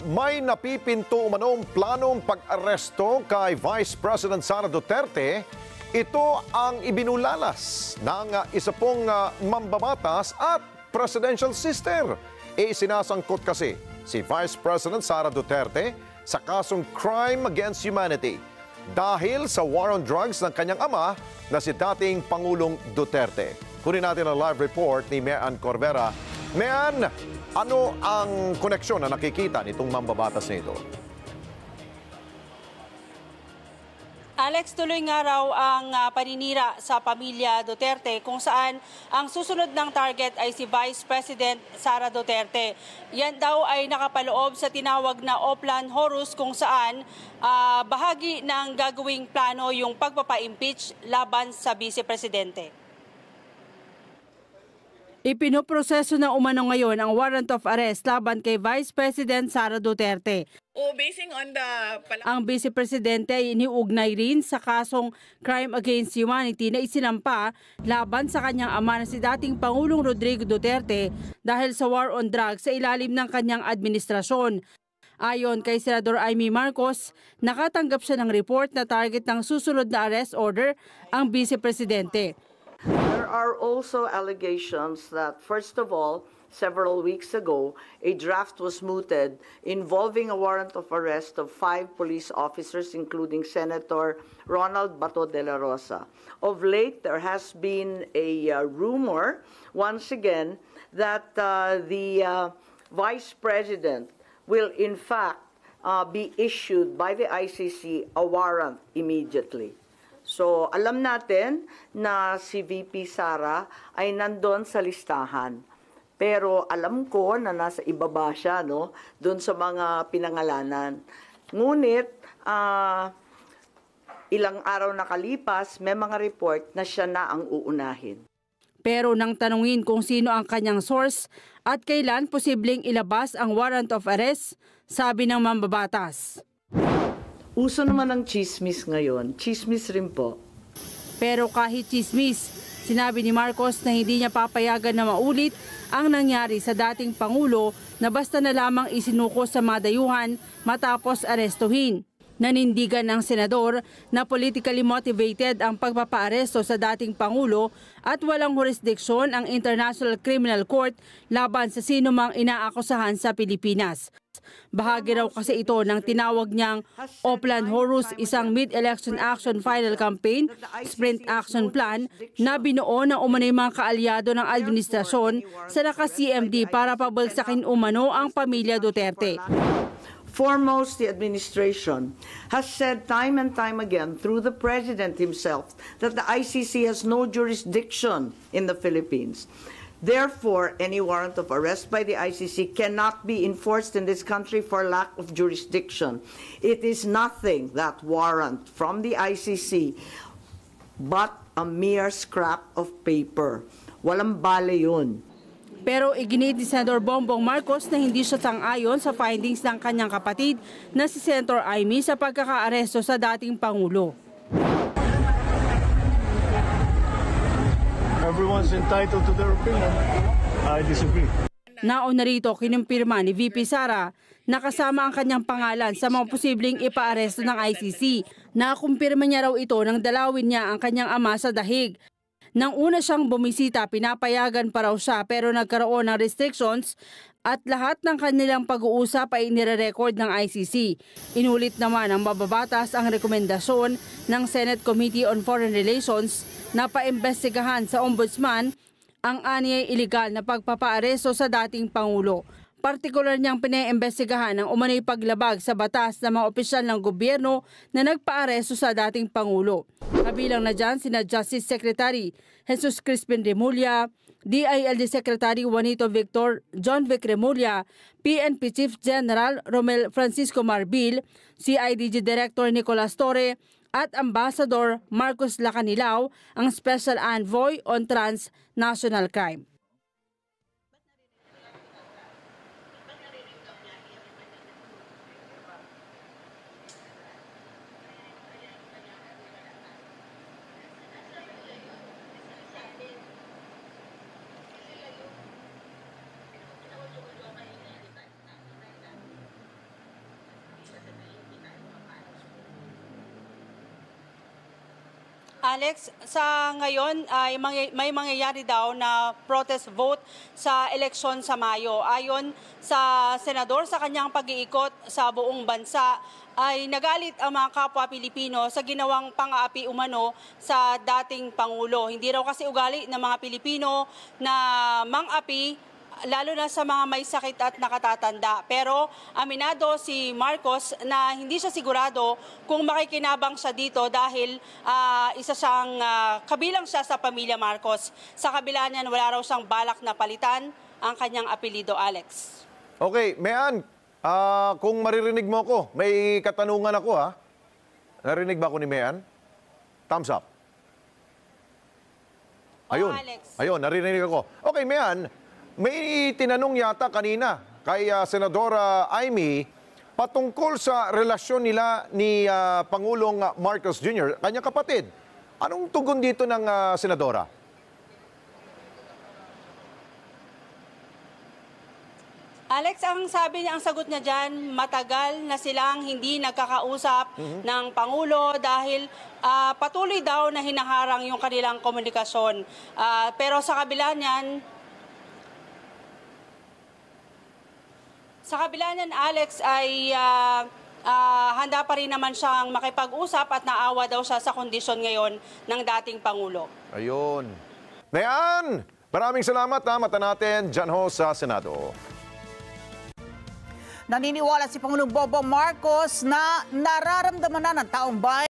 May napipinto umanong planong pag-aresto kay Vice President Sara Duterte. Ito ang ibinulalas ng isa pong mambabatas at presidential sister. Isinasangkot kasi si Vice President Sara Duterte sa kasong crime against humanity dahil sa war on drugs ng kanyang ama na si dating Pangulong Duterte. Kunin natin ang live report ni Mean Corvera. Mean, ano ang koneksyon na nakikita nitong mambabatas na ito? Alex, tuloy nga raw ang paninira sa pamilya Duterte kung saan ang susunod ng target ay si Vice President Sara Duterte. Yan daw ay nakapaloob sa tinawag na Oplan Horus kung saan bahagi ng gagawing plano yung pagpapa-impeach laban sa Vice Presidente. Ipinoproseso na umano ngayon ang warrant of arrest laban kay Vice President Sara Duterte. Basing on the... Ang Vice Presidente ay iniugnay rin sa kasong crime against humanity na isinampa laban sa kanyang ama na si dating Pangulong Rodrigo Duterte dahil sa war on drugs sa ilalim ng kanyang administrasyon. Ayon kay Senador Amy Marcos, nakatanggap siya ng report na target ng susunod na arrest order ang Vice Presidente. There are also allegations that, first of all, several weeks ago, a draft was mooted involving a warrant of arrest of 5 police officers, including Senator Ronald Bato de la Rosa. Of late, there has been a rumor, once again, that the Vice President will in fact be issued by the ICC a warrant immediately. So, alam natin na si VP Sara ay nandun sa listahan. Pero alam ko na nasa ibaba siya, no? Doon sa mga pinangalanan. Ngunit, ilang araw nakalipas, may mga report na siya na ang uunahin. Pero nang tanungin kung sino ang kanyang source at kailan posibleng ilabas ang warrant of arrest, sabi ng mambabatas. Uso naman ang chismis ngayon. Chismis rin po. Pero kahit chismis, sinabi ni Marcos na hindi niya papayagan na maulit ang nangyari sa dating Pangulo na basta na lamang isinuko sa madayuhan matapos arestuhin. Nanindigan ng senador na politically motivated ang pagpapaaresto sa dating Pangulo at walang jurisdiksyon ang International Criminal Court laban sa sinumang inaakusahan sa Pilipinas. Bahagi raw kasi ito ng tinawag niyang Oplan Horus, isang mid-election action final campaign, sprint action plan na binuo ng umanay mga kaalyado ng administrasyon sa naka-CMD para pabalsakin umano ang pamilya Duterte. Foremost, the administration has said time and time again through the President himself that the ICC has no jurisdiction in the Philippines. Therefore, any warrant of arrest by the ICC cannot be enforced in this country for lack of jurisdiction. It is nothing, that warrant from the ICC, but a mere scrap of paper. Walang bale yun. Pero iginit ni Senator Bongbong Marcos na hindi siya sang-ayon sa findings ng kanyang kapatid na si Senator Amy sa pagkakaaresto sa dating Pangulo. Everyone's entitled to their opinion. I disagree. Nauna rito kinumpirma ni VP Sara na kasama ang kanyang pangalan sa mga posibleng ipaaresto ng ICC. Nakumpirma niya raw ito nang dalawin niya ang kanyang ama sa dahig. Nang una siyang bumisita, pinapayagan pa raw siya pero nagkaroon ng restrictions at lahat ng kanilang pag-uusap ay nire-record ng ICC. Inulit naman ng mababatas ang rekomendasyon ng Senate Committee on Foreign Relations na paimbestigahan sa Ombudsman ang anyay iligal na pagpapaaresto sa dating Pangulo. Partikular niyang pinaimbestigahan ang umanay paglabag sa batas ng mga opisyal ng gobyerno na nagpaaresto sa dating Pangulo. Kabilang na dyan sina Justice Secretary Jesus Crispin Remulla, DILG Secretary Juanito Victor John Vic Remulla, PNP Chief General Romel Francisco Marbil, CIDG Director Nicolas Torre at Ambassador Marcos Lacanilao, ang Special Envoy on Transnational Crime. Alex, sa ngayon ay may mangyayari daw na protest vote sa eleksyon sa Mayo. Ayon sa senador sa kanyang pag-iikot sa buong bansa, ay nagalit ang mga kapwa Pilipino sa ginawang pang-aapi umano sa dating Pangulo. Hindi raw kasi ugali ng mga Pilipino na mang-api, lalo na sa mga may sakit at nakatatanda. Pero aminado si Marcos na hindi siya sigurado kung makikinabang siya dito dahil kabilang siya sa pamilya Marcos. Sa kabila niyan, wala raw siyang balak na palitan ang kanyang apelido, Alex. Okay, Mayan, kung maririnig mo ako, may katanungan ako ha. Narinig ba ako ni Mayan? Thumbs up. Ayun, Alex. ayun, narinig ako. Okay, Mayan, may tinanong yata kanina kay Senadora Amy patungkol sa relasyon nila ni Pangulong Marcos Jr., kanyang kapatid. Anong tugon dito ng Senadora? Alex, ang sabi niya, ang sagot niya dyan, matagal na silang hindi nagkakausap ng Pangulo dahil patuloy daw na hinaharang yung kanilang komunikasyon. Pero sa kabila niyan, Alex, ay handa pa rin naman siyang makipag-usap at naawa daw siya sa kondisyon ngayon ng dating Pangulo. Ayun. Mayan, maraming salamat ha. Mata natin dyan ho sa Senado. Naniniwala si Pangulong Bongbong Marcos na nararamdaman na ng taong bayan